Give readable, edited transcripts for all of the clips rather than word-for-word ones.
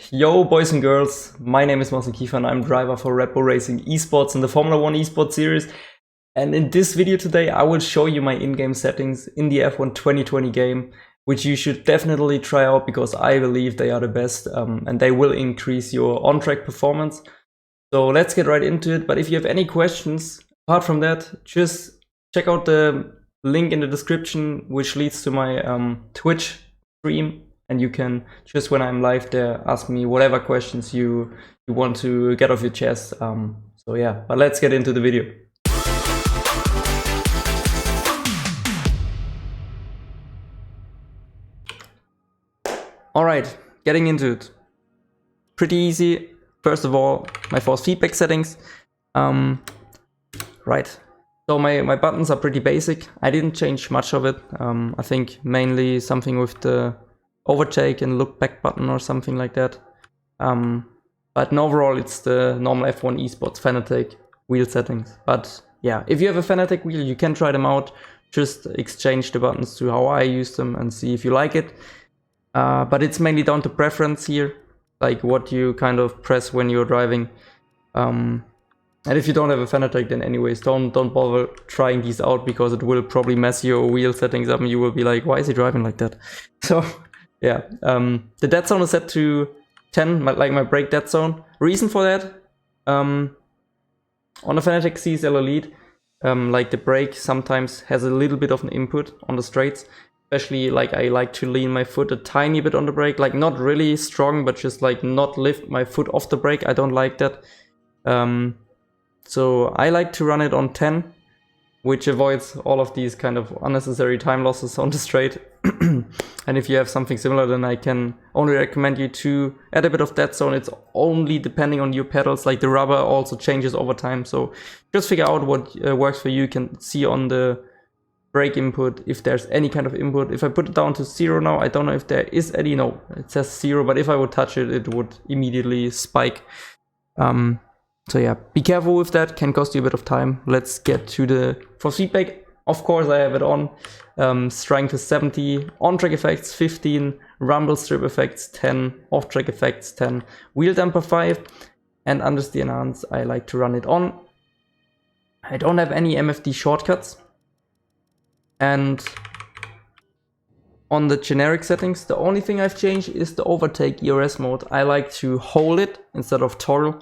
Yo boys and girls, my name is Marcel Kiefer and I'm driver for Red Bull Racing Esports in the Formula 1 Esports series. And in this video today I will show you my in-game settings in the F1 2020 game, which you should definitely try out because I believe they are the best and they will increase your on-track performance. So let's get right into it. But if you have any questions, apart from that, just check out the link in the description, which leads to my Twitch stream. And you can, just when I'm live there, ask me whatever questions you want to get off your chest. So yeah, but let's get into the video. Alright, getting into it. Pretty easy. First of all, my force feedback settings. Right, so my buttons are pretty basic. I didn't change much of it. I think mainly something with the overtake and look back button or something like that. But overall it's the normal F1 esports Fanatic wheel settings. But yeah, if you have a Fanatic wheel, you can try them out. Just exchange the buttons to how I use them and see if you like it. But it's mainly down to preference here, like what you kind of press when you're driving. And if you don't have a Fanatic, then anyways, don't bother trying these out because it will probably mess your wheel settings up and you will be like, why is he driving like that? So yeah, the dead zone is set to 10, like my brake dead zone. Reason for that, on the Fanatic CSL Elite, like the brake sometimes has a little bit of an input on the straights. Especially like I like to lean my foot a tiny bit on the brake, like not really strong, but just like not lift my foot off the brake. I don't like that. So I like to run it on 10, which avoids all of these kind of unnecessary time losses on the straight. And if you have something similar, then I can only recommend you to add a bit of dead zone. It's only depending on your pedals, like the rubber also changes over time. So just figure out what works for you. You can see on the brake input if there's any kind of input. If I put it down to 0 now, I don't know if there is any. No, it says 0, but if I would touch it, it would immediately spike. So yeah, be careful with that, can cost you a bit of time. Let's get to the force feedback. Of course I have it on. Strength is 70, on-track effects 15, rumble strip effects 10, off-track effects 10, wheel damper 5, and understeer enhance I like to run it on. I don't have any MFD shortcuts. And on the generic settings, the only thing I've changed is the overtake ERS mode. I like to hold it instead of toggle.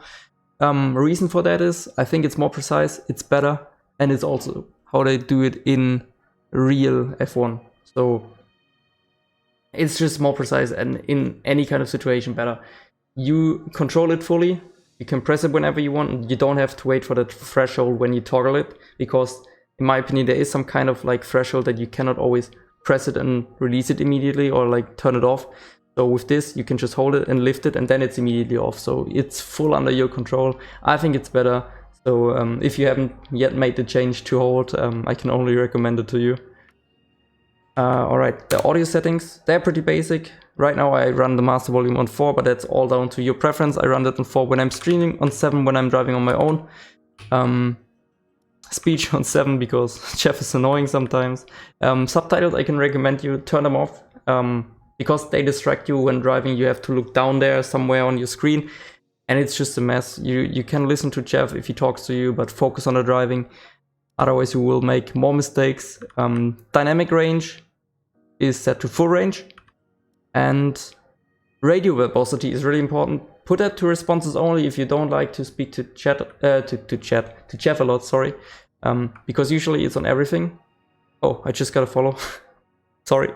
Reason for that is I think it's more precise, it's better, and it's also how they do it in real F1. So it's just more precise and in any kind of situation better. You control it fully, you can press it whenever you want, you don't have to wait for that threshold when you toggle it, because in my opinion there is some kind of like threshold that you cannot always press it and release it immediately or like turn it off. So with this, you can just hold it and lift it and then it's immediately off. So it's full under your control. I think it's better. So if you haven't yet made the change to hold, I can only recommend it to you. Alright, the audio settings, they're pretty basic. Right now I run the master volume on 4, but that's all down to your preference. I run that on 4 when I'm streaming, on 7 when I'm driving on my own. Speech on 7 because Jeff is annoying sometimes. Subtitles, I can recommend you turn them off. Because they distract you when driving, you have to look down there somewhere on your screen and it's just a mess. You can listen to Jeff if he talks to you, but focus on the driving. Otherwise you will make more mistakes. Dynamic range is set to full range, and radio verbosity is really important. Put that to responses only if you don't like to speak to Jeff a lot, sorry. Because usually it's on everything. Oh, I just got a follow. Sorry.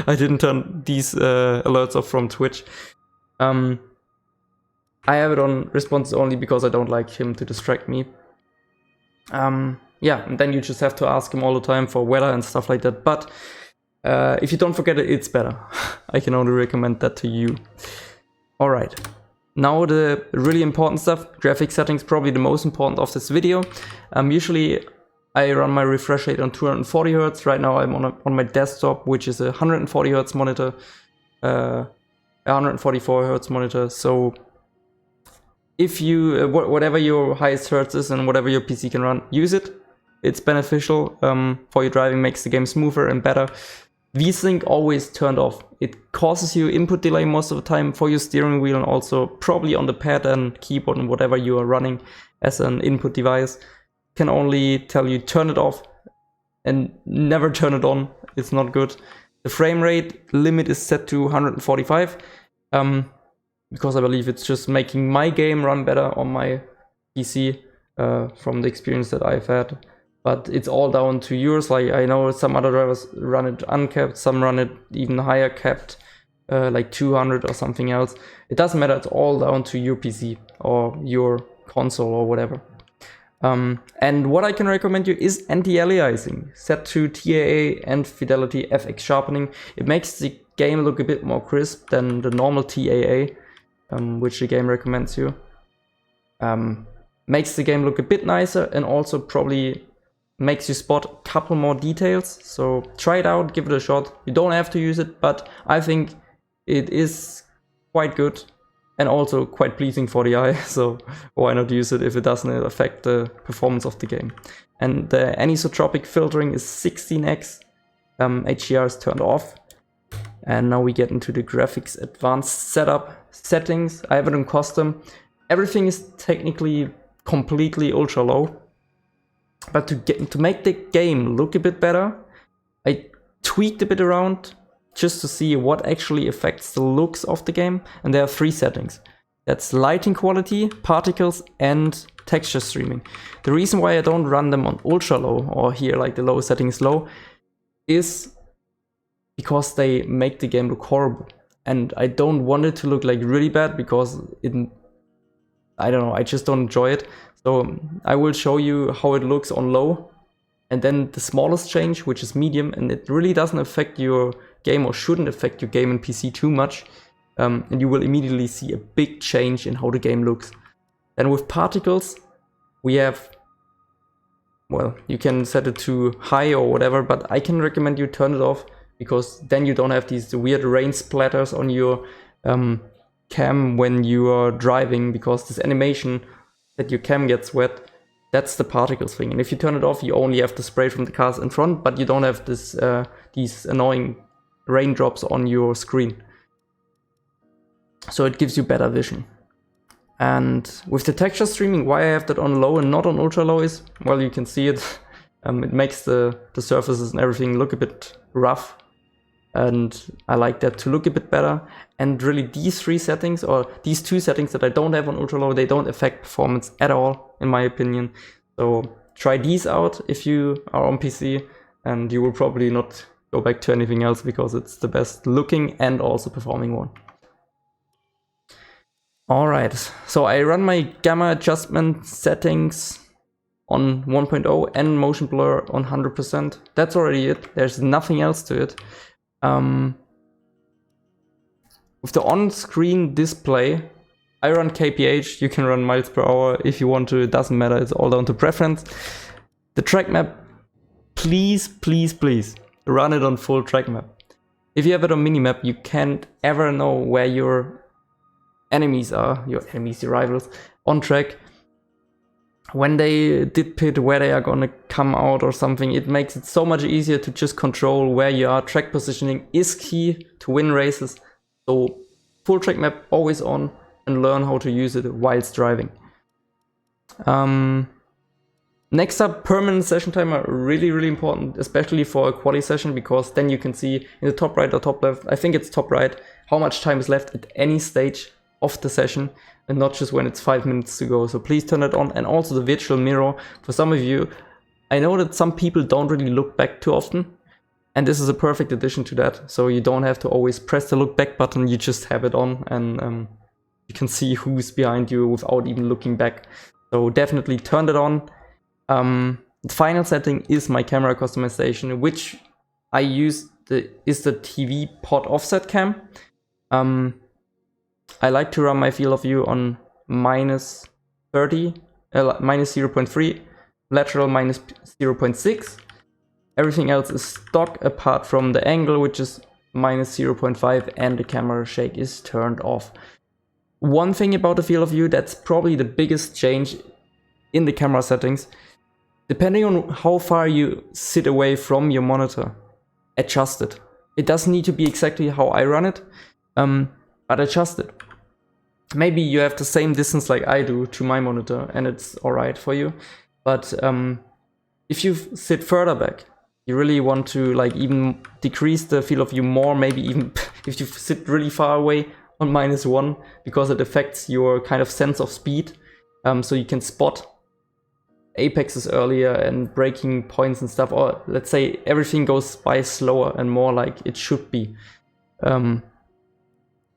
I didn't turn these alerts off from Twitch. I have it on responses only because I don't like him to distract me. Yeah, and then you just have to ask him all the time for weather and stuff like that. But if you don't forget it, it's better. I can only recommend that to you. Alright, now the really important stuff. Graphic settings, probably the most important of this video. Usually I run my refresh rate on 240 Hz. Right now I'm on my desktop, which is a 140 Hz monitor, 144 Hz monitor. So if you, whatever your highest Hertz is and whatever your PC can run, use it. It's beneficial for your driving, makes the game smoother and better. VSync always turned off. It causes you input delay most of the time for your steering wheel and also probably on the pad and keyboard and whatever you are running as an input device. Can only tell you turn it off and never turn it on. It's not good. The frame rate limit is set to 145 because I believe it's just making my game run better on my PC from the experience that I've had. But it's all down to yours. Like I know some other drivers run it uncapped, some run it even higher capped, like 200 or something else. It doesn't matter. It's all down to your PC or your console or whatever. And what I can recommend you is anti-aliasing, set to TAA and Fidelity FX sharpening. It makes the game look a bit more crisp than the normal TAA, which the game recommends you. Makes the game look a bit nicer and also probably makes you spot a couple more details. So try it out, give it a shot. You don't have to use it, but I think it is quite good and also quite pleasing for the eye. So why not use it if it doesn't affect the performance of the game. And the anisotropic filtering is 16x. HDR is turned off. And now we get into the graphics advanced setup settings. I have it on custom. Everything is technically completely ultra low. But to make the game look a bit better, I tweaked a bit around just to see what actually affects the looks of the game. And there are 3 settings. That's lighting quality, particles, and texture streaming. The reason why I don't run them on ultra low, or here like the low setting is low, is because they make the game look horrible. And I don't want it to look like really bad because I don't know, I just don't enjoy it. So I will show you how it looks on low, and then the smallest change, which is medium, and it really doesn't affect your game or shouldn't affect your game in PC too much. And you will immediately see a big change in how the game looks. Then with particles, we have, well, you can set it to high or whatever, but I can recommend you turn it off because then you don't have these weird rain splatters on your cam when you are driving, because this animation that your cam gets wet, that's the particles thing. And if you turn it off, you only have the spray from the cars in front, but you don't have this these annoying raindrops on your screen. So it gives you better vision. And with the texture streaming, why I have that on low and not on ultra low is, well, you can see it. It makes the surfaces and everything look a bit rough. And I like that to look a bit better. And really these 3 settings, or these 2 settings that I don't have on ultra low, they don't affect performance at all, in my opinion. So try these out if you are on PC, and you will probably not go back to anything else because it's the best looking and also performing one. Alright, so I run my gamma adjustment settings on 1.0 and motion blur on 100%. That's already it. There's nothing else to it. With the on-screen display, I run kph. You can run miles per hour if you want to. It doesn't matter. It's all down to preference. The track map, please, please, please run it on full track map. If you have it on minimap, you can't ever know where your enemies are, your rivals, on track. When they did pit, where they are gonna come out or something, it makes it so much easier to just control where you are. Track positioning is key to win races. So full track map always on, and learn how to use it whilst driving. Next up, permanent session timer, really, really important, especially for a quali session, because then you can see in the top right or top left, I think it's top right, how much time is left at any stage of the session, and not just when it's 5 minutes to go. So please turn it on. And also the virtual mirror. For some of you, I know that some people don't really look back too often, and this is a perfect addition to that. So you don't have to always press the look back button, you just have it on, and you can see who's behind you without even looking back. So definitely turn it on. The final setting is my camera customization, which I use is the TV pod offset cam. I like to run my field of view on minus 30, minus 0.3, lateral minus 0.6. Everything else is stock apart from the angle, which is minus 0.5, and the camera shake is turned off. One thing about the field of view that's probably the biggest change in the camera settings, depending on how far you sit away from your monitor, adjust it. It doesn't need to be exactly how I run it, but adjust it. Maybe you have the same distance like I do to my monitor and it's alright for you. But if you sit further back, you really want to like even decrease the field of view more, maybe even if you sit really far away on -1, because it affects your kind of sense of speed. So you can spot apexes earlier and braking points and stuff, or let's say everything goes by slower and more like it should be.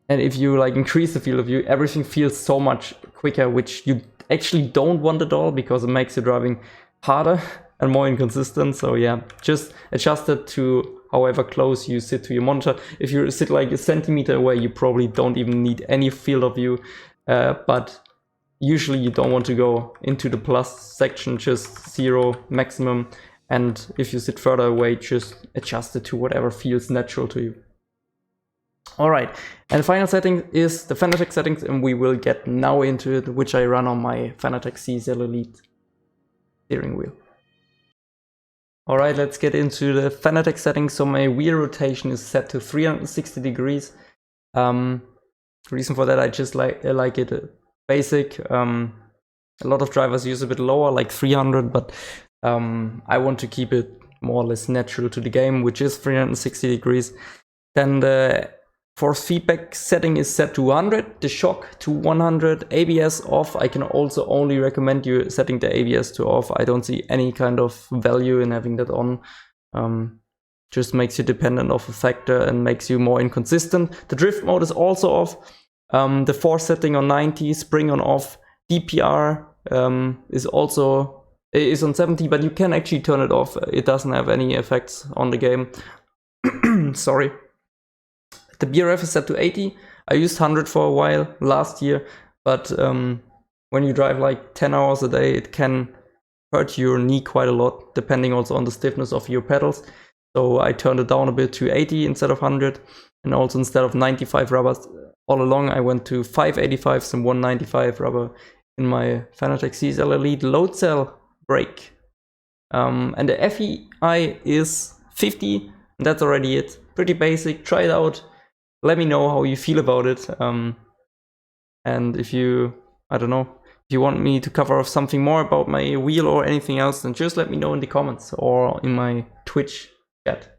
And if you like increase the field of view, everything feels so much quicker, which you actually don't want at all, because it makes your driving harder and more inconsistent. So yeah, just adjust it to however close you sit to your monitor. If you sit like a centimeter away, you probably don't even need any field of view, but usually you don't want to go into the plus section, just 0 maximum. And if you sit further away, just adjust it to whatever feels natural to you. All right, and the final setting is the Fanatic Settings, and we will get now into it, which I run on my Fanatic CSL Elite steering wheel. All right, let's get into the Fanatic Settings. So my wheel rotation is set to 360 degrees. The reason for that, I just like it basic. A lot of drivers use a bit lower, like 300, but I want to keep it more or less natural to the game, which is 360 degrees. Then the force feedback setting is set to 100, the shock to 100, ABS off. I can also only recommend you setting the ABS to off. I don't see any kind of value in having that on. Just makes you dependent of a factor and makes you more inconsistent. The drift mode is also off. The force setting on 90, spring on off. DPR is on 70, but you can actually turn it off. It doesn't have any effects on the game. Sorry. The BRF is set to 80. I used 100 for a while last year, but when you drive like 10 hours a day, it can hurt your knee quite a lot, depending also on the stiffness of your pedals. So I turned it down a bit to 80 instead of 100, and also instead of 95 rubbers all along, I went to 585s and 195 rubber in my Fanatic CSL Elite load cell brake. And the FEI is 50, and that's already it. Pretty basic. Try it out. Let me know how you feel about it. And if you, I don't know, if you want me to cover something more about my wheel or anything else, then just let me know in the comments or in my Twitch chat.